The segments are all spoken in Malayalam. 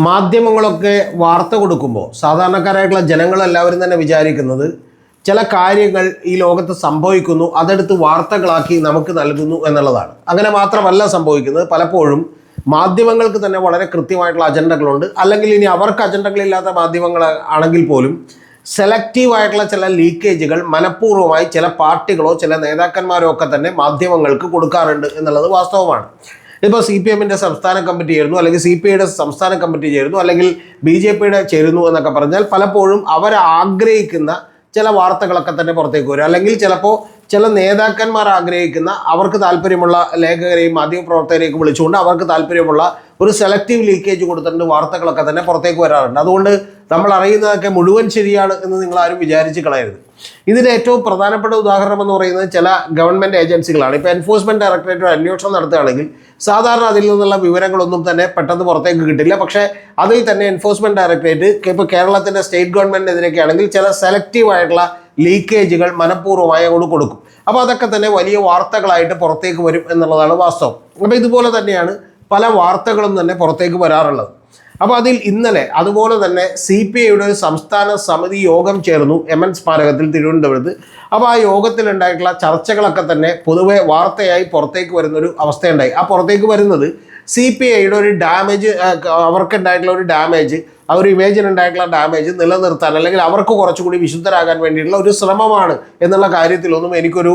മാധ്യമങ്ങളൊക്കെ വാർത്ത കൊടുക്കുമ്പോൾ സാധാരണക്കാരായിട്ടുള്ള ജനങ്ങളെല്ലാവരും തന്നെ വിചാരിക്കുന്നത് ചില കാര്യങ്ങൾ ഈ ലോകത്ത് സംഭവിക്കുന്നു, അതെടുത്ത് വാർത്തകളാക്കി നമുക്ക് നൽകുന്നു എന്നുള്ളതാണ്. അങ്ങനെ മാത്രമല്ല സംഭവിക്കുന്നത്. പലപ്പോഴും മാധ്യമങ്ങൾക്ക് തന്നെ വളരെ കൃത്യമായിട്ടുള്ള അജണ്ടകളുണ്ട്. അല്ലെങ്കിൽ ഇനി അവർക്ക് അജണ്ടകളില്ലാത്ത മാധ്യമങ്ങൾ ആണെങ്കിൽ പോലും സെലക്റ്റീവായിട്ടുള്ള ചില ലീക്കേജുകൾ മനഃപൂർവ്വമായി ചില പാർട്ടികളോ ചില നേതാക്കന്മാരോ ഒക്കെ തന്നെ മാധ്യമങ്ങൾക്ക് കൊടുക്കാറുണ്ട് എന്നുള്ളത് വാസ്തവമാണ്. ഇപ്പോൾ CPM-ൻ്റെ സംസ്ഥാന കമ്മിറ്റി ചേരുന്നു, അല്ലെങ്കിൽ CPI-യുടെ സംസ്ഥാന കമ്മിറ്റി ചേരുന്നു, അല്ലെങ്കിൽ BJP-യുടെ ചേരുന്നു എന്നൊക്കെ പറഞ്ഞാൽ പലപ്പോഴും ആഗ്രഹിക്കുന്ന ചില വാർത്തകളൊക്കെ തന്നെ പുറത്തേക്ക് വരും. അല്ലെങ്കിൽ ചിലപ്പോൾ ചില നേതാക്കന്മാർ ആഗ്രഹിക്കുന്ന, അവർക്ക് താല്പര്യമുള്ള ലേഖകരെയും മാധ്യമപ്രവർത്തകരെയും വിളിച്ചുകൊണ്ട് അവർക്ക് താല്പര്യമുള്ള ഒരു സെലക്റ്റീവ് ലീക്കേജ് കൊടുത്തിട്ടുണ്ട് വാർത്തകളൊക്കെ തന്നെ പുറത്തേക്ക് വരാറുണ്ട്. അതുകൊണ്ട് നമ്മൾ അറിയുന്നതൊക്കെ മുഴുവൻ ശരിയാണ് എന്ന് നിങ്ങളാരും വിചാരിച്ച് കളയരുത്. ഇതിന് ഏറ്റവും പ്രധാനപ്പെട്ട ഉദാഹരണം എന്ന് പറയുന്നത് ചില ഗവൺമെൻറ് ഏജൻസികളാണ്. ഇപ്പോൾ എൻഫോഴ്സ്മെൻറ്റ് ഡയറക്ടറേറ്റ് അന്വേഷണം നടത്തുകയാണെങ്കിൽ സാധാരണ അതിൽ നിന്നുള്ള വിവരങ്ങളൊന്നും തന്നെ പെട്ടെന്ന് പുറത്തേക്ക് കിട്ടില്ല. പക്ഷേ അതിൽ തന്നെ എൻഫോഴ്സ്മെൻറ്റ് ഡയറക്ടറേറ്റ് ഇപ്പോൾ കേരളത്തിൻ്റെ സ്റ്റേറ്റ് ഗവൺമെൻറ്റിനെതിരെയൊക്കെ ആണെങ്കിൽ ചില സെലക്റ്റീവായിട്ടുള്ള ലീക്കേജുകൾ മനഃപൂർവ്വമായി അങ്ങോട്ട് കൊടുക്കും. അപ്പോൾ അതൊക്കെ തന്നെ വലിയ വാർത്തകളായിട്ട് പുറത്തേക്ക് വരും എന്നുള്ളതാണ് വാസ്തവം. അപ്പോൾ ഇതുപോലെ തന്നെയാണ് പല വാർത്തകളും തന്നെ പുറത്തേക്ക് വരാറുള്ളത്. അപ്പോൾ അതിൽ ഇന്നലെ അതുപോലെ തന്നെ CPI-യുടെ ഒരു സംസ്ഥാന സമിതി യോഗം ചേർന്നു MN സ്മാരകത്തിൽ തിരുവനന്തപുരത്ത്. അപ്പോൾ ആ യോഗത്തിലുണ്ടായിട്ടുള്ള ചർച്ചകളൊക്കെ തന്നെ പൊതുവെ വാർത്തയായി പുറത്തേക്ക് വരുന്നൊരു അവസ്ഥയുണ്ടായി. ആ പുറത്തേക്ക് വരുന്നത് CPI-യുടെ ഒരു ഡാമേജ്, അവർക്കുണ്ടായിട്ടുള്ള ഒരു ഡാമേജ്, ആ ഒരു ഇമേജിനുണ്ടായിട്ടുള്ള ഡാമേജ് നിലനിർത്താൻ, അല്ലെങ്കിൽ അവർക്ക് കുറച്ചുകൂടി വിശുദ്ധരാകാൻ വേണ്ടിയിട്ടുള്ള ഒരു ശ്രമമാണ് എന്നുള്ള കാര്യത്തിലൊന്നും എനിക്കൊരു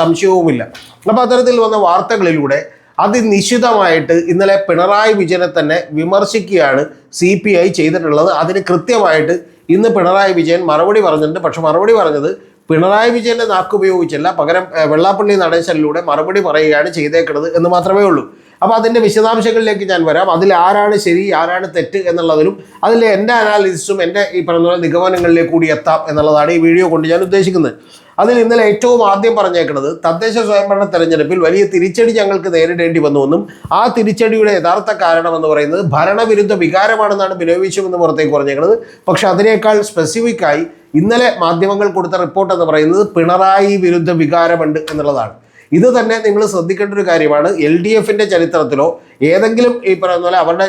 സംശയവുമില്ല. അപ്പോൾ അത്തരത്തിൽ വന്ന വാർത്തകളിലൂടെ അതിനിശ്ചിതമായിട്ട് ഇന്നലെ പിണറായി വിജയനെ തന്നെ വിമർശിക്കുകയാണ് CPI ചെയ്തിട്ടുള്ളത്. അതിന് കൃത്യമായിട്ട് ഇന്ന് പിണറായി വിജയൻ മറുപടി പറഞ്ഞിട്ടുണ്ട്. പക്ഷെ മറുപടി പറഞ്ഞത് പിണറായി വിജയൻ്റെ നാക്കുപയോഗിച്ചല്ല, പകരം വെള്ളാപ്പള്ളി നടേശനിലൂടെ മറുപടി പറയുകയാണ് ചെയ്തേക്കുന്നത് എന്ന് മാത്രമേ ഉള്ളൂ. അപ്പോൾ അതിൻ്റെ വിശദാംശങ്ങളിലേക്ക് ഞാൻ വരാം. അതിൽ ആരാണ് ശരി ആരാണ് തെറ്റ് എന്നുള്ളതിലും അതിൽ എൻ്റെ അനാലിസിസും എൻ്റെ ഈ പറഞ്ഞ നിഗമനങ്ങളിലേക്ക് കൂടി എത്താം എന്നുള്ളതാണ് ഈ വീഡിയോ കൊണ്ട് ഞാൻ ഉദ്ദേശിക്കുന്നത്. അതിൽ ഇന്നലെ ഏറ്റവും ആദ്യം പറഞ്ഞേക്കുന്നത് തദ്ദേശ സ്വയംഭരണ തെരഞ്ഞെടുപ്പിൽ വലിയ തിരിച്ചടി ഞങ്ങൾക്ക് നേരിടേണ്ടി വന്നുവെന്നും ആ തിരിച്ചടിയുടെ യഥാർത്ഥ കാരണമെന്ന് പറയുന്നത് ഭരണവിരുദ്ധ വികാരമാണെന്നാണ് ബിനോയ് വിശ്വം എന്ന് പുറത്തേക്ക് പറഞ്ഞേക്കുന്നത്. പക്ഷെ അതിനേക്കാൾ സ്പെസിഫിക്കായി ഇന്നലെ മാധ്യമങ്ങൾ കൊടുത്ത റിപ്പോർട്ട് എന്ന് പറയുന്നത് പിണറായി വിരുദ്ധ വികാരമുണ്ട് എന്നുള്ളതാണ്. ഇത് തന്നെ നിങ്ങൾ ശ്രദ്ധിക്കേണ്ട ഒരു കാര്യമാണ്. LDF-ൻ്റെ ചരിത്രത്തിലോ ഏതെങ്കിലും ഈ പറയുന്ന പോലെ അവരുടെ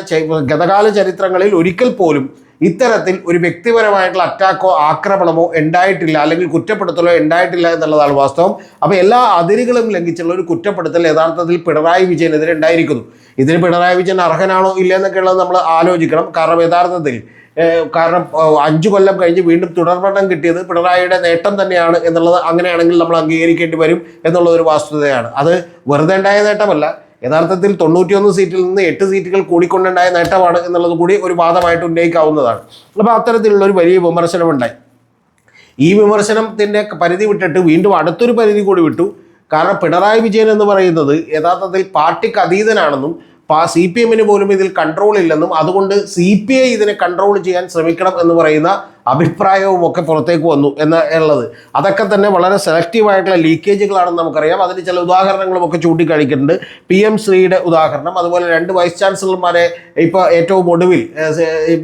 ഗതകാല ചരിത്രങ്ങളിൽ ഒരിക്കൽ പോലും ഇത്തരത്തിൽ ഒരു വ്യക്തിപരമായിട്ടുള്ള അറ്റാക്കോ ആക്രമണമോ ഉണ്ടായിട്ടില്ല, അല്ലെങ്കിൽ കുറ്റപ്പെടുത്തലോ ഉണ്ടായിട്ടില്ല എന്നുള്ളതാണ് വാസ്തവം. അപ്പോൾ എല്ലാ അതിരുകളും ലംഘിച്ചുള്ള ഒരു കുറ്റപ്പെടുത്തൽ യഥാർത്ഥത്തിൽ പിണറായി വിജയനെതിരെ ഉണ്ടായിരിക്കുന്നു. ഇതിന് പിണറായി വിജയൻ അർഹനാണോ ഇല്ല എന്നൊക്കെ ഉള്ളത് നമ്മൾ ആലോചിക്കണം. കാരണം യഥാർത്ഥത്തിൽ 5 കൊല്ലം കഴിഞ്ഞ് വീണ്ടും തുടർഭരണം കിട്ടിയത് പിണറായിയുടെ നേട്ടം തന്നെയാണ് എന്നുള്ളത് അങ്ങനെയാണെങ്കിൽ നമ്മൾ അംഗീകരിക്കേണ്ടി വരും എന്നുള്ളതൊരു വാസ്തുതയാണ്. അത് വെറുതെ ഉണ്ടായ നേട്ടമല്ല, യഥാർത്ഥത്തിൽ 91 സീറ്റിൽ നിന്ന് 8 സീറ്റുകൾ കൂടിക്കൊണ്ടുണ്ടായ നേട്ടമാണ് എന്നുള്ളത് കൂടി ഒരു വാദമായിട്ട് ഉന്നയിക്കാവുന്നതാണ്. അപ്പോൾ അത്തരത്തിലുള്ള ഒരു വലിയ വിമർശനമുണ്ടായി. ഈ വിമർശനത്തിൻ്റെ പരിധി വിട്ടിട്ട് വീണ്ടും അടുത്തൊരു പരിധി കൂടി വിട്ടു. കാരണം പിണറായി വിജയൻ എന്ന് പറയുന്നത് യഥാർത്ഥത്തിൽ പാർട്ടിക്ക് അതീതനാണെന്നും CPM-ന് പോലും ഇതിൽ കൺട്രോൾ ഇല്ലെന്നും അതുകൊണ്ട് CPI ഇതിനെ കൺട്രോൾ ചെയ്യാൻ ശ്രമിക്കണം എന്ന് പറയുന്ന അഭിപ്രായവും ഒക്കെ പുറത്തേക്ക് വന്നു എന്നുള്ളത്. അതൊക്കെ തന്നെ വളരെ സെലക്റ്റീവായിട്ടുള്ള ലീക്കേജുകളാണെന്ന് നമുക്കറിയാം. അതിന് ചില ഉദാഹരണങ്ങളും ഒക്കെ ചൂണ്ടിക്കാണിക്കുന്നുണ്ട്. PM ശ്രീയുടെ ഉദാഹരണം, അതുപോലെ 2 വൈസ് ചാൻസലർമാരെ ഇപ്പോൾ ഏറ്റവും ഒടുവിൽ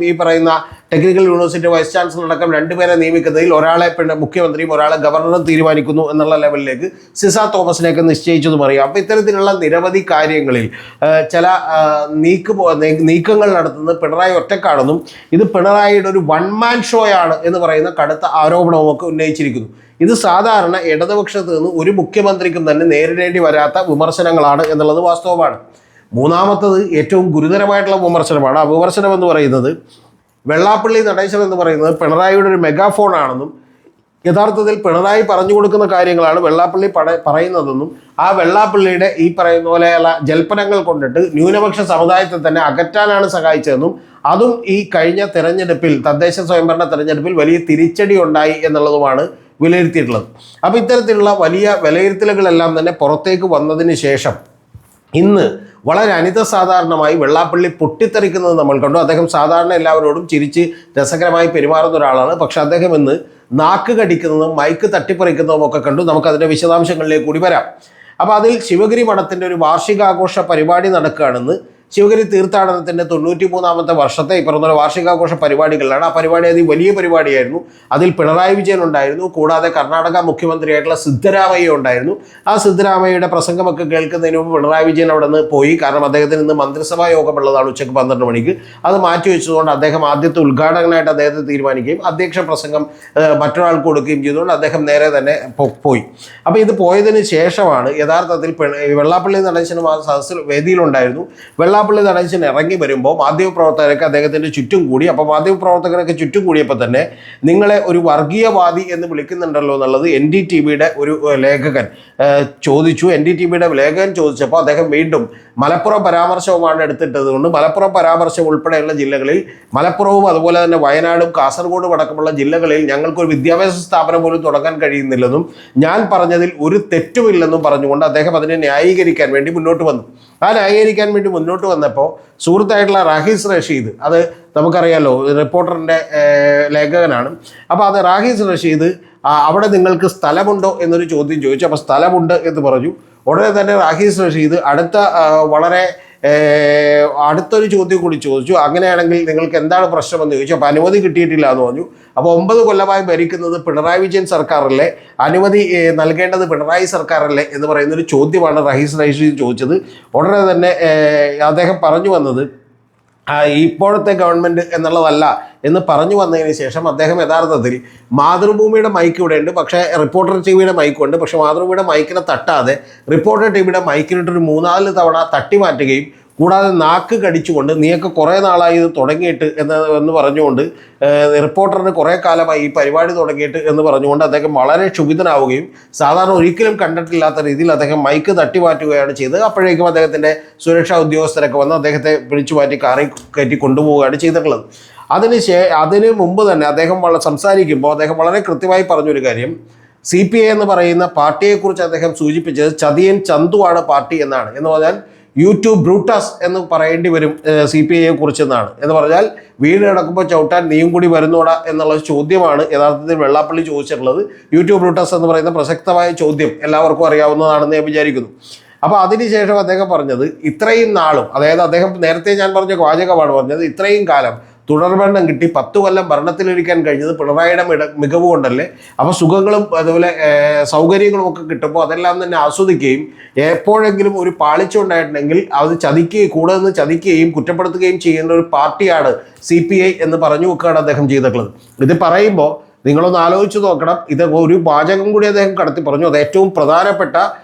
ഈ പറയുന്ന ടെക്നിക്കൽ യൂണിവേഴ്സിറ്റി വൈസ് ചാൻസലർ അടക്കം 2 പേരെ നിയമിക്കുന്നതിൽ ഒരാളെ മുഖ്യമന്ത്രിയും ഒരാളെ ഗവർണറും തീരുമാനിക്കുന്നു എന്നുള്ള ലെവലിലേക്ക് സിസ തോമസിനെയൊക്കെ നിശ്ചയിച്ചതും അറിയാം. അപ്പോൾ ഇത്തരത്തിലുള്ള നിരവധി കാര്യങ്ങളിൽ ചില നീക്കങ്ങൾ നടത്തുന്നത് പിണറായി ഒറ്റക്കാണെന്നും ഇത് പിണറായിയുടെ ഒരു വൺ മാൻ ഷോ ആണ് എന്ന് പറയുന്ന കടുത്ത ആരോപണവുമൊക്കെ ഉന്നയിച്ചിരിക്കുന്നു. ഇത് സാധാരണ ഇടതുപക്ഷത്ത് നിന്ന് ഒരു മുഖ്യമന്ത്രിക്കും തന്നെ നേരിടേണ്ടി വരാത്ത വിമർശനങ്ങളാണ് എന്നുള്ളത് വാസ്തവമാണ്. മൂന്നാമത്തത് ഏറ്റവും ഗുരുതരമായിട്ടുള്ള വിമർശനമാണ്. ആ വിമർശനം എന്ന് പറയുന്നത് വെള്ളാപ്പള്ളി നടേശൻ എന്ന് പറയുന്നത് പിണറായിയുടെ ഒരു മെഗാഫോൺ ആണെന്നും യഥാർത്ഥത്തിൽ പിണറായി പറഞ്ഞു കൊടുക്കുന്ന കാര്യങ്ങളാണ് വെള്ളാപ്പള്ളി പറയുന്നതെന്നും ആ വെള്ളാപ്പള്ളിയുടെ ഈ പറയുന്ന പോലെയുള്ള ജൽപ്പനങ്ങൾ കൊണ്ടിട്ട് ന്യൂനപക്ഷ സമുദായത്തെ തന്നെ അകറ്റാനാണ് സഹായിച്ചതെന്നും അതും ഈ കഴിഞ്ഞ തെരഞ്ഞെടുപ്പിൽ തദ്ദേശ സ്വയംഭരണ തെരഞ്ഞെടുപ്പിൽ വലിയ തിരിച്ചടി ഉണ്ടായി എന്നുള്ളതുമാണ് വിലയിരുത്തിയിട്ടുള്ളത്. അപ്പോൾ ഇത്തരത്തിലുള്ള വലിയ വിലയിരുത്തലുകളെല്ലാം തന്നെ പുറത്തേക്ക് വന്നതിന് ശേഷം ഇന്ന് വളരെ അനിതസാധാരണമായി വെള്ളാപ്പള്ളി പൊട്ടിത്തെറിക്കുന്നത് നമ്മൾ കണ്ടു. അദ്ദേഹം സാധാരണ എല്ലാവരോടും ചിരിച്ച് രസകരമായി പെരുമാറുന്ന ഒരാളാണ്. പക്ഷെ അദ്ദേഹം ഇന്ന് നാക്ക് കടിക്കുന്നതും മൈക്ക് തട്ടിപ്പറിക്കുന്നതും ഒക്കെ കണ്ടു. നമുക്കതിൻ്റെ വിശദാംശങ്ങളിലേക്ക് കൂടി വരാം. അപ്പോൾ അതിൽ ശിവഗിരി മഠത്തിൻ്റെ ഒരു വാർഷികാഘോഷ പരിപാടി നടക്കുകയാണെന്ന് ശിവഗിരി തീർത്ഥാടനത്തിൻ്റെ 93ാമത്തെ വർഷത്തെ ഈ പറഞ്ഞ വാർഷികാഘോഷ പരിപാടികളിലാണ്. ആ പരിപാടി വലിയ പരിപാടിയായിരുന്നു. അതിൽ പിണറായി വിജയൻ ഉണ്ടായിരുന്നു, കൂടാതെ കർണാടക മുഖ്യമന്ത്രിയായിട്ടുള്ള സിദ്ധരാമയ്യ ഉണ്ടായിരുന്നു. ആ സിദ്ധരാമയ്യയുടെ പ്രസംഗമൊക്കെ കേൾക്കുന്നതിന് മുമ്പ് പിണറായി വിജയൻ അവിടെ നിന്ന് പോയി. കാരണം അദ്ദേഹത്തിന് ഇന്ന് മന്ത്രിസഭാ യോഗമുള്ളതാണ് ഉച്ചയ്ക്ക് 12 മണിക്ക്. അത് മാറ്റിവെച്ചതുകൊണ്ട് അദ്ദേഹം ആദ്യത്തെ ഉദ്ഘാടകനായിട്ട് അദ്ദേഹത്തെ തീരുമാനിക്കുകയും അധ്യക്ഷ പ്രസംഗം മറ്റൊരാൾക്ക് കൊടുക്കുകയും ചെയ്തുകൊണ്ട് അദ്ദേഹം നേരെ തന്നെ പോയി. അപ്പോൾ ഇത് പോയതിന് ശേഷമാണ് യഥാർത്ഥത്തിൽ വെള്ളാപ്പള്ളി നടേശൻ സദസ്സിൽ വേദിയിലുണ്ടായിരുന്നു. വെള്ളാപ്പള്ളി നടേശൻ ഇറങ്ങി വരുമ്പോൾ മാധ്യമപ്രവർത്തകരൊക്കെ അദ്ദേഹത്തിൻ്റെ ചുറ്റും കൂടി. അപ്പോൾ മാധ്യമപ്രവർത്തകരൊക്കെ ചുറ്റും കൂടിയപ്പോൾ തന്നെ നിങ്ങളെ ഒരു വർഗീയവാദി എന്ന് വിളിക്കുന്നുണ്ടല്ലോ എന്നുള്ളത് NDTVയുടെ ഒരു ലേഖകൻ ചോദിച്ചു. NDTVയുടെ ലേഖകൻ ചോദിച്ചപ്പോൾ അദ്ദേഹം വീണ്ടും മലപ്പുറം പരാമർശവുമാണ് എടുത്തിട്ടത് കൊണ്ട് മലപ്പുറം പരാമർശം ഉൾപ്പെടെയുള്ള ജില്ലകളിൽ, മലപ്പുറവും അതുപോലെ തന്നെ വയനാടും കാസർഗോഡും അടക്കമുള്ള ജില്ലകളിൽ ഞങ്ങൾക്കൊരു വിദ്യാഭ്യാസ സ്ഥാപനം പോലും തുടങ്ങാൻ കഴിയുന്നില്ലെന്നും ഞാൻ പറഞ്ഞതിൽ ഒരു തെറ്റുമില്ലെന്നും പറഞ്ഞുകൊണ്ട് അദ്ദേഹം അതിനെ ന്യായീകരിക്കാൻ വേണ്ടി മുന്നോട്ട് വന്നു. ആ ന്യായീകരിക്കാൻ വേണ്ടി മുന്നോട്ട് വന്നപ്പോൾ സുഹൃത്തായിട്ടുള്ള റാഹിസ് റഷീദ്, അത് നമുക്കറിയാലോ, റിപ്പോർട്ടറിൻ്റെ ലേഖകനാണ്. അപ്പോൾ അത് റാഹിസ് റഷീദ് അവിടെ നിങ്ങൾക്ക് സ്ഥലമുണ്ടോ എന്നൊരു ചോദ്യം ചോദിച്ചു. അപ്പോൾ സ്ഥലമുണ്ട് എന്ന് പറഞ്ഞു. ഉടനെ തന്നെ റാഹിസ് റഷീദ് വളരെ അടുത്തൊരു ചോദ്യം കൂടി ചോദിച്ചു. അങ്ങനെയാണെങ്കിൽ നിങ്ങൾക്ക് എന്താണ് പ്രശ്നമെന്ന് ചോദിച്ചു. അപ്പോൾ അനുമതി കിട്ടിയിട്ടില്ല എന്ന് പറഞ്ഞു. അപ്പോൾ 9 കൊല്ലമായി ഭരിക്കുന്നത് പിണറായി വിജയൻ സർക്കാരല്ലേ, അനുമതി നൽകേണ്ടത് പിണറായി സർക്കാരല്ലേ എന്ന് പറയുന്നൊരു ചോദ്യമാണ് റാഹിസ് റഷീദ് ചോദിച്ചത്. ഉടനെ തന്നെ അദ്ദേഹം പറഞ്ഞു വന്നത് ഇപ്പോഴത്തെ ഗവൺമെൻറ് എന്നുള്ളതല്ല എന്ന് പറഞ്ഞു വന്നതിന് ശേഷം അദ്ദേഹം യഥാർത്ഥത്തിൽ മാതൃഭൂമിയുടെ മൈക്ക് ഇവിടെ ഉണ്ട്, പക്ഷേ റിപ്പോർട്ടർ TVയുടെ മൈക്കുണ്ട്. പക്ഷേ മാതൃഭൂമിയുടെ മൈക്കിനെ തട്ടാതെ റിപ്പോർട്ടർ TVയുടെ മൈക്കിനിട്ടൊരു 3-4 തവണ തട്ടി മാറ്റുകയും കൂടാതെ നാക്ക് കടിച്ചുകൊണ്ട് നീയൊക്കെ കുറേ നാളായി ഇത് തുടങ്ങിയിട്ട് എന്ന് പറഞ്ഞുകൊണ്ട് റിപ്പോർട്ടറിന് കുറേ കാലമായി ഈ പരിപാടി തുടങ്ങിയിട്ട് എന്ന് പറഞ്ഞുകൊണ്ട് അദ്ദേഹം വളരെ ക്ഷുഭിതനാവുകയും സാധാരണ ഒരിക്കലും കണ്ടിട്ടില്ലാത്ത രീതിയിൽ അദ്ദേഹം മൈക്ക് തട്ടി മാറ്റുകയാണ് ചെയ്തത്. അപ്പോഴേക്കും അദ്ദേഹത്തിൻ്റെ സുരക്ഷാ ഉദ്യോഗസ്ഥരൊക്കെ വന്ന് അദ്ദേഹത്തെ പിടിച്ചു മാറ്റി കാറിൽ കയറ്റി കൊണ്ടുപോവുകയാണ് ചെയ്തിട്ടുള്ളത്. അതിന് മുമ്പ് തന്നെ അദ്ദേഹം സംസാരിക്കുമ്പോൾ അദ്ദേഹം വളരെ കൃത്യമായി പറഞ്ഞൊരു കാര്യം, CPI എന്ന് പറയുന്ന പാർട്ടിയെക്കുറിച്ച് അദ്ദേഹം സൂചിപ്പിച്ചത് ചതിയൻ ചന്തുവാണ് പാർട്ടി എന്നാണ്. എന്ന് പറഞ്ഞാൽ യൂട്യൂബ് ബ്രൂട്ടസ് എന്ന് പറയേണ്ടി വരും CPIയെ കുറിച്ചെന്നാണ്. എന്ന് പറഞ്ഞാൽ വീട് കിടക്കുമ്പോൾ ചവിട്ടാൻ നീയും കൂടി വരുന്നോടാ എന്നുള്ള ചോദ്യമാണ് യഥാർത്ഥത്തിൽ വെള്ളാപ്പള്ളി ചോദിച്ചിട്ടുള്ളത്. യൂട്യൂബ് ബ്രൂട്ടസ് എന്ന് പറയുന്ന പ്രസക്തമായ ചോദ്യം എല്ലാവർക്കും അറിയാവുന്നതാണെന്ന് ഞാൻ വിചാരിക്കുന്നു. അപ്പോൾ അതിനുശേഷം അദ്ദേഹം പറഞ്ഞത് ഇത്രയും നാളും, അതായത് അദ്ദേഹം നേരത്തെ ഞാൻ പറഞ്ഞ വാചകമാണ് പറഞ്ഞത്, ഇത്രയും കാലം തുടർഭരണം കിട്ടി 10 കൊല്ലം ഭരണത്തിലിരിക്കാൻ കഴിഞ്ഞത് പിണറായിയുടെ മികവ് കൊണ്ടല്ലേ. അപ്പോൾ സുഖങ്ങളും അതുപോലെ സൗകര്യങ്ങളും ഒക്കെ കിട്ടുമ്പോൾ അതെല്ലാം തന്നെ ആസ്വദിക്കുകയും എപ്പോഴെങ്കിലും ഒരു പാളിച്ച ഉണ്ടായിട്ടുണ്ടെങ്കിൽ അത് കൂടെ നിന്ന് ചതിക്കുകയും കുറ്റപ്പെടുത്തുകയും ചെയ്യുന്ന ഒരു പാർട്ടിയാണ് CPI എന്ന് പറഞ്ഞു വെക്കുകയാണ് അദ്ദേഹം ചെയ്തിട്ടുള്ളത്. ഇത് പറയുമ്പോൾ നിങ്ങളൊന്ന് ആലോചിച്ച് നോക്കണം. ഇത് ഒരു വാചകം കൂടി അദ്ദേഹം കടത്തി പറഞ്ഞു. അത് ഏറ്റവും പ്രധാനപ്പെട്ട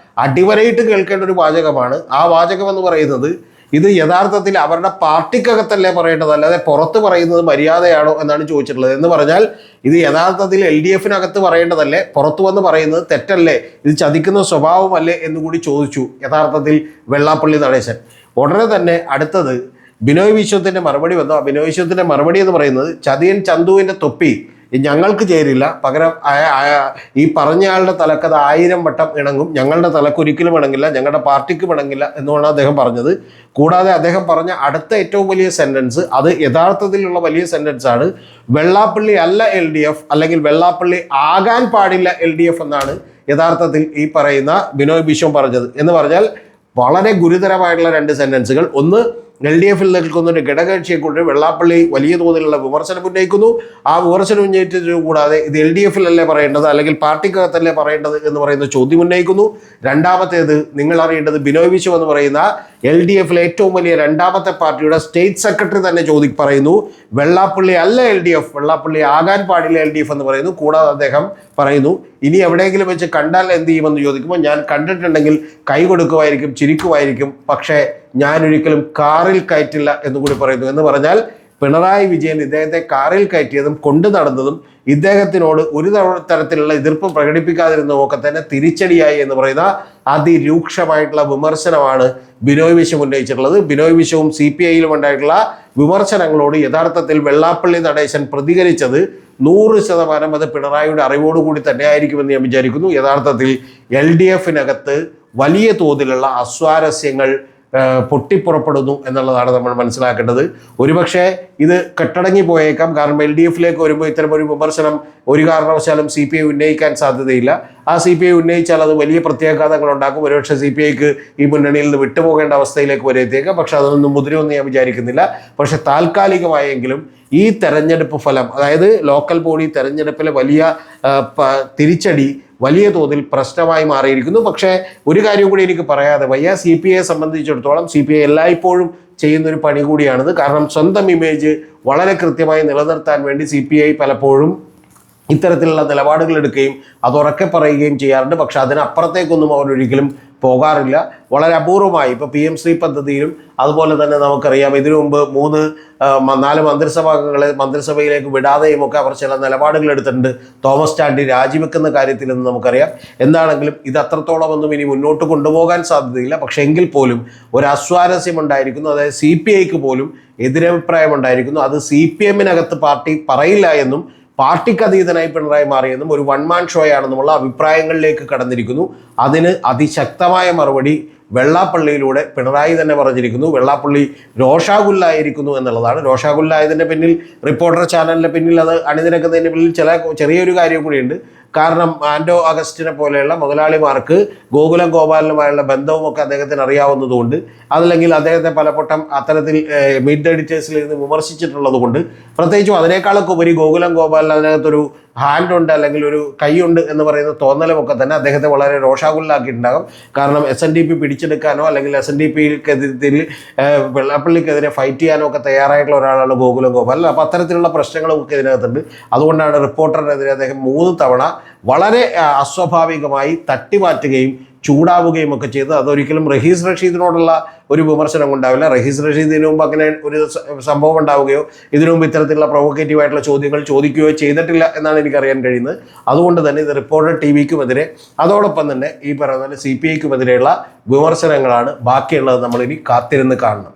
അടിവരയിട്ട് കേൾക്കേണ്ട ഒരു വാചകമാണ്. ആ വാചകം എന്ന് പറയുന്നത് ഇത് യഥാർത്ഥത്തിൽ അവരുടെ പാർട്ടിക്കകത്തല്ലേ പറയേണ്ടത്, അല്ലാതെ പുറത്ത് പറയുന്നത് മര്യാദയാണോ എന്നാണ് ചോദിച്ചിട്ടുള്ളത്. എന്ന് പറഞ്ഞാൽ ഇത് യഥാർത്ഥത്തിൽ LDFനകത്ത് പറയേണ്ടതല്ലേ, പുറത്തു വന്ന് പറയുന്നത് തെറ്റല്ലേ, ഇത് ചതിക്കുന്ന സ്വഭാവമല്ലേ എന്നുകൂടി ചോദിച്ചു യഥാർത്ഥത്തിൽ വെള്ളാപ്പള്ളി നടേശൻ. ഉടനെ തന്നെ അടുത്തത് ബിനോയ് വിശ്വത്തിൻ്റെ മറുപടി വന്നു. ആ ബിനോയ് വിശ്വത്തിൻ്റെ മറുപടി എന്ന് പറയുന്നത് ചതിയൻ ചന്തുവിൻ്റെ തൊപ്പി ഞങ്ങൾക്ക് ചേരില്ല, പകരം ഈ പറഞ്ഞയാളുടെ തലക്കത് 1000 വട്ടം ഇണങ്ങും, ഞങ്ങളുടെ തലക്ക് ഒരിക്കലും ഇണങ്ങില്ല, ഞങ്ങളുടെ പാർട്ടിക്കും ഇണങ്ങില്ല എന്നുമാണ് അദ്ദേഹം പറഞ്ഞത്. കൂടാതെ അദ്ദേഹം പറഞ്ഞ അടുത്ത ഏറ്റവും വലിയ സെൻറ്റൻസ്, അത് യഥാർത്ഥത്തിലുള്ള വലിയ സെൻറ്റൻസ് ആണ്. വെള്ളാപ്പള്ളി അല്ല LDF, അല്ലെങ്കിൽ വെള്ളാപ്പള്ളി ആകാൻ പാടില്ല LDF എന്നാണ് യഥാർത്ഥത്തിൽ ഈ പറയുന്ന ബിനോയ് വിശ്വം പറഞ്ഞത്. എന്ന് പറഞ്ഞാൽ വളരെ ഗുരുതരമായിട്ടുള്ള 2 സെൻറ്റൻസുകൾ. ഒന്ന്, LDFിൽ നിൽക്കുന്ന ഒരു ഘടകകക്ഷിയെക്കൊണ്ട് വെള്ളാപ്പള്ളി വലിയ തോതിലുള്ള വിമർശനം ഉന്നയിക്കുന്നു. ആ വിമർശനം ഉന്നയിച്ചത് കൂടാതെ ഇത് LDFിലല്ലേ പറയേണ്ടത്, അല്ലെങ്കിൽ പാർട്ടിക്കകത്തല്ലേ പറയേണ്ടത് എന്ന് പറയുന്ന ചോദ്യം ഉന്നയിക്കുന്നു. രണ്ടാമത്തേത്, നിങ്ങൾ അറിയേണ്ടത് ബിനോയ് വിശ്വം എന്ന് പറയുന്ന LDFിലെ ഏറ്റവും വലിയ 2ാമത്തെ പാർട്ടിയുടെ സ്റ്റേറ്റ് സെക്രട്ടറി തന്നെ പറയുന്നു വെള്ളാപ്പള്ളി അല്ല LDF, വെള്ളാപ്പള്ളി ആകാൻ പാടില്ല LDF എന്ന് പറയുന്നു. കൂടാതെ അദ്ദേഹം പറയുന്നു ഇനി എവിടെയെങ്കിലും വെച്ച് കണ്ടാൽ എന്ത് ചെയ്യുമെന്ന് ചോദിക്കുമ്പോൾ ഞാൻ കണ്ടിട്ടുണ്ടെങ്കിൽ കൈ കൊടുക്കുമായിരിക്കും, ചിരിക്കുമായിരിക്കും, പക്ഷേ ഞാനൊരിക്കലും കാറിൽ കയറ്റില്ല എന്നുകൂടി പറയുന്നു. എന്ന് പറഞ്ഞാൽ പിണറായി വിജയൻ ഇദ്ദേഹത്തെ കാറിൽ കയറ്റിയതും കൊണ്ടു നടന്നതും ഇദ്ദേഹത്തിനോട് ഒരു തരത്തിലുള്ള എതിർപ്പ് പ്രകടിപ്പിക്കാതിരുന്നതൊക്കെ തന്നെ തിരിച്ചടിയായി എന്ന് പറയുന്ന അതിരൂക്ഷമായിട്ടുള്ള വിമർശനമാണ് ബിനോയ് വിശ്വം ഉന്നയിച്ചിട്ടുള്ളത്. ബിനോയ് വിശ്വവും CPIയിലും ഉണ്ടായിട്ടുള്ള വിമർശനങ്ങളോട് യഥാർത്ഥത്തിൽ വെള്ളാപ്പള്ളി നടേശൻ പ്രതികരിച്ചത് 100% അത് പിണറായിയുടെ അറിവോടുകൂടി തന്നെ ആയിരിക്കുമെന്ന് ഞാൻ വിചാരിക്കുന്നു. യഥാർത്ഥത്തിൽ LDFനകത്ത് വലിയ തോതിലുള്ള അസ്വാരസ്യങ്ങൾ പൊട്ടിപ്പുറപ്പെടുന്നു എന്നുള്ളതാണ് നമ്മൾ മനസ്സിലാക്കേണ്ടത്. ഒരുപക്ഷെ ഇത് കെട്ടടങ്ങി പോയേക്കാം. കാരണം LDFിലേക്ക് വരുമ്പോൾ ഇത്തരം ഒരു വിമർശനം ഒരു കാരണവശാലും CPI ഉന്നയിക്കാൻ സാധ്യതയില്ല. ആ CPI ഉന്നയിച്ചാൽ അത് വലിയ പ്രത്യാഘാതങ്ങൾ ഉണ്ടാക്കും. ഒരുപക്ഷെ CPIക്ക് ഈ മുന്നണിയിൽ നിന്ന് വിട്ടുപോകേണ്ട അവസ്ഥയിലേക്ക് വരെ എത്തിയേക്കാം. പക്ഷെ അതൊന്നും മുതിരുമെന്ന് ഞാൻ വിചാരിക്കുന്നില്ല. പക്ഷെ താൽക്കാലികമായെങ്കിലും ഈ തെരഞ്ഞെടുപ്പ് ഫലം, അതായത് ലോക്കൽ ബോഡി തെരഞ്ഞെടുപ്പിലെ വലിയ തിരിച്ചടി വലിയ തോതിൽ പ്രശ്നമായി മാറിയിരിക്കുന്നു. പക്ഷേ ഒരു കാര്യം കൂടി എനിക്ക് പറയാതെ വയ്യ. CPIയെ സംബന്ധിച്ചിടത്തോളം CPI എല്ലായ്പ്പോഴും ചെയ്യുന്നൊരു പണി കൂടിയാണിത്. കാരണം സ്വന്തം ഇമേജ് വളരെ കൃത്യമായി നിലനിർത്താൻ വേണ്ടി CPI പലപ്പോഴും ഇത്തരത്തിലുള്ള നിലപാടുകൾ എടുക്കുകയും അത് ഉറക്കെ പറയുകയും ചെയ്യാറുണ്ട്. പക്ഷെ അതിനപ്പുറത്തേക്കൊന്നും അവരൊരിക്കലും പോകാറില്ല. വളരെ അപൂർവമായി ഇപ്പോൾ PM-ശ്രീ പദ്ധതിയിലും അതുപോലെ തന്നെ നമുക്കറിയാം ഇതിനു മുമ്പ് 4 മന്ത്രിസഭാംഗങ്ങളെ മന്ത്രിസഭയിലേക്ക് വിടാതെയും ഒക്കെ അവർ ചില നിലപാടുകൾ എടുത്തിട്ടുണ്ട്. തോമസ് ചാണ്ടി രാജിവെക്കുന്ന കാര്യത്തിൽ നിന്ന് നമുക്കറിയാം. എന്താണെങ്കിലും ഇത് അത്രത്തോളം ഒന്നും ഇനി മുന്നോട്ട് കൊണ്ടുപോകാൻ സാധ്യതയില്ല. പക്ഷെ എങ്കിൽ പോലും ഒരു അസ്വാരസ്യം ഉണ്ടായിരിക്കുന്നു. അതായത് CPIക്ക് പോലും എതിരഭിപ്രായം ഉണ്ടായിരിക്കുന്നു. അത് CPM-നകത്ത് പാർട്ടി പറയില്ല എന്നും പാർട്ടിക്ക് അതീതനായി പിണറായി മാറിയെന്നും ഒരു വൺ മാൻ ഷോ ആണെന്നുമുള്ള അഭിപ്രായങ്ങളിലേക്ക് കടന്നിരിക്കുന്നു. അതിന് അതിശക്തമായ മറുപടി വെള്ളാപ്പള്ളിയിലൂടെ പിണറായി തന്നെ പറഞ്ഞിരിക്കുന്നു. വെള്ളാപ്പള്ളി രോഷാകുലായിരിക്കുന്നു എന്നുള്ളതാണ്. രോഷാകുലായതിൻ്റെ പിന്നിൽ റിപ്പോർട്ടർ ചാനലിൻ്റെ പിന്നിൽ അത് അണിനിരക്കുന്നതിൻ്റെ പിന്നിൽ ചെറിയൊരു കാര്യം കൂടിയുണ്ട്. കാരണം ആൻഡോ അഗസ്റ്റിനെ പോലെയുള്ള മുതലാളിമാർക്ക് ഗോകുലം ഗോപാലനുമായുള്ള ബന്ധവുമൊക്കെ അദ്ദേഹത്തിന് അറിയാവുന്നതുകൊണ്ട്, അതല്ലെങ്കിൽ അദ്ദേഹത്തെ പലവട്ടം അത്തരത്തിൽ മിഡ് എഡിറ്റേഴ്സിൽ നിന്ന് വിമർശിച്ചിട്ടുള്ളത് കൊണ്ട്, പ്രത്യേകിച്ചും അതിനേക്കാളൊക്കെ ഉപരി ഗോകുലം ഗോപാലൻ അതിനകത്തൊരു ഹാൻഡ് ഉണ്ട് അല്ലെങ്കിൽ ഒരു കൈയുണ്ട് എന്ന് പറയുന്ന തോന്നലുമൊക്കെ തന്നെ അദ്ദേഹത്തെ വളരെ രോഷാകുലാക്കിയിട്ടുണ്ടാകും. കാരണം SNDP പിടിച്ചെടുക്കാനോ അല്ലെങ്കിൽ SNDPക്കെതിരെ വെള്ളാപ്പള്ളിക്കെതിരെ ഫൈറ്റ് ചെയ്യാനോ ഒക്കെ തയ്യാറായിട്ടുള്ള ഒരാളാണ് ഗോകുലം ഗോപാലൻ. അപ്പോൾ അത്തരത്തിലുള്ള പ്രശ്നങ്ങളൊക്കെ ഇതിനകത്തുണ്ട്. അതുകൊണ്ടാണ് റിപ്പോർട്ടറിനെതിരെ അദ്ദേഹം 3 തവണ വളരെ അസ്വാഭാവികമായി തട്ടിമാറ്റുകയും ചൂടാവുകയും ഒക്കെ ചെയ്ത്. അതൊരിക്കലും റഹീസ് റഷീദിനോടുള്ള ഒരു വിമർശനം ഉണ്ടാവില്ല. റഹീസ് റഷീദിന് മുമ്പ് അങ്ങനെ ഒരു സംഭവം ഉണ്ടാവുകയോ ഇതിനു മുമ്പ് ഇത്തരത്തിലുള്ള പ്രൊവോക്കേറ്റീവ് ആയിട്ടുള്ള ചോദ്യങ്ങൾ ചോദിക്കുകയോ ചെയ്തിട്ടില്ല എന്നാണ് എനിക്കറിയാൻ കഴിയുന്നത്. അതുകൊണ്ട് തന്നെ ഇത് റിപ്പോർട്ടർ TVക്കുമെതിരെ അതോടൊപ്പം തന്നെ ഈ പറയുന്ന CPIക്കുമെതിരെയുള്ള വിമർശനങ്ങളാണ് ബാക്കിയുള്ളത്. നമ്മളിനി കാത്തിരുന്ന് കാണണം.